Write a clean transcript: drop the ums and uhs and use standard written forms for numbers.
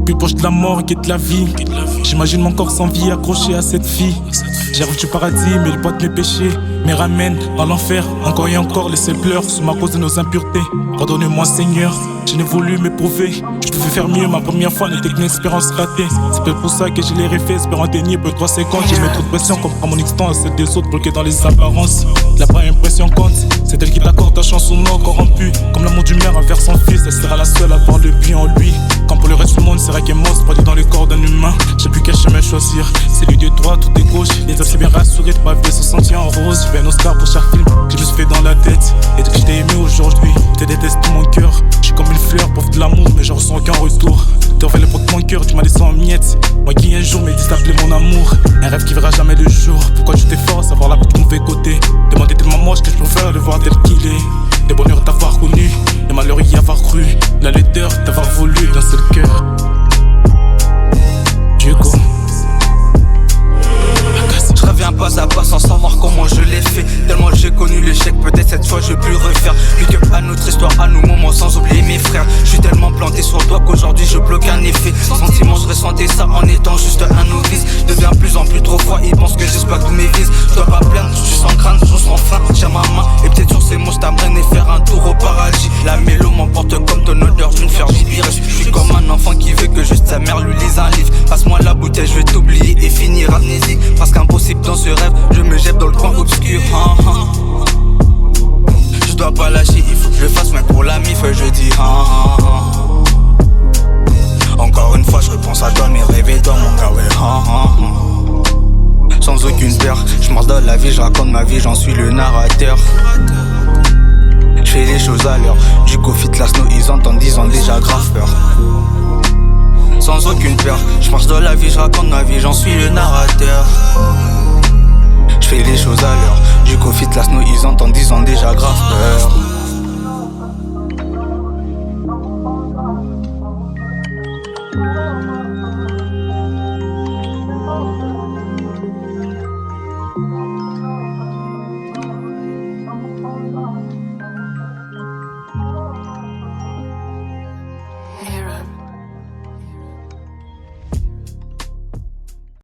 Plus proche de la mort et de la vie. J'imagine mon corps sans vie accroché à cette fille. J'arrive du paradis mais le poids de mes péchés me ramène dans l'enfer. Encore et encore laisser pleurs sous ma cause de nos impuretés. Pardonnez-moi Seigneur, je n'ai voulu m'éprouver. Je devais faire mieux, ma première fois n'était qu'une expérience ratée. C'est peut-être pour ça que je l'ai refait, espérant tenir peu 3 secondes. J'ai mis trop de pression, comprends mon instant à celle des autres, bloqué dans les apparences. La première impression compte, c'est elle qui t'accorde ta chance ou non corrompue. Comme l'amour du mère envers son fils, elle sera la seule à voir le bien en lui. Quand pour le reste du monde, c'est vrai qu'elle monstre, produit dans le corps d'un humain. J'ai plus quel chemin choisir, c'est lui de droite ou de gauche. Les assez bien rassurés de ma vie se sentir en rose. J'ai fait un Oscar pour chaque film que je me suis fait dans la tête. Et dès que je t'ai aimé aujourd'hui, je te déteste tout mon cœur. Je suis comme une fleur, pauvre de l'amour, mais je ressens aucun retour. Tu refais le pot de mon cœur, tu m'as laissé en miettes. Moi qui un jour m'ai dit d'appeler mon amour. Un rêve qui verra jamais le jour. Pourquoi tu t'efforces à voir la petite mauvais côté? Demander tellement moche que je préfère le voir tel qu'il est. Les bonheurs t'avoir connu, les malheurs y avoir cru. La laideur t'avoir voulu d'un seul cœur. Diego. Je reviens pas à pas sans savoir comment je l'ai fait. Tellement j'ai connu l'échec, peut-être cette fois je vais plus refaire. Big up à notre histoire, à nos moments, sans oublier mes frères. Je suis tellement planté sur toi qu'aujourd'hui je bloque un effet. Sentiment, je ressentais ça en étant juste un novice. Je deviens plus en plus trop froid, ils pensent que j'espère tous mes vices. Je dois pas plaindre, je suis sans crâne, je sans frein. J'ai ma main et peut-être sur ces mots je t'amène et faire un tour au paradis. La mélo m'emporte comme ton odeur, je vais me faire vibrer. Je suis comme un enfant qui veut que juste sa mère lui lise un livre. Passe-moi la bouteille, je vais t'oublier et finir amnésique. Parce qu'impossible dans ce rêve, je me jette dans le coin obscur. Je dois pas lâcher, il faut que je le fasse, mais pour la mif, je dis Encore une fois, je repense à toi, mes rêves dans mon gars, ouais. Sans aucune peur, je marche dans la vie, je raconte ma vie, j'en suis le narrateur. Je fais les choses à l'heure, du coup fit la snow, ils entendent, ils ont déjà grave peur. Sans aucune peur, je marche dans la vie, je raconte ma vie, j'en suis le narrateur. Je fais les choses à l'heure, du coup fit la snow, ils entendent, ils ont déjà grave peur.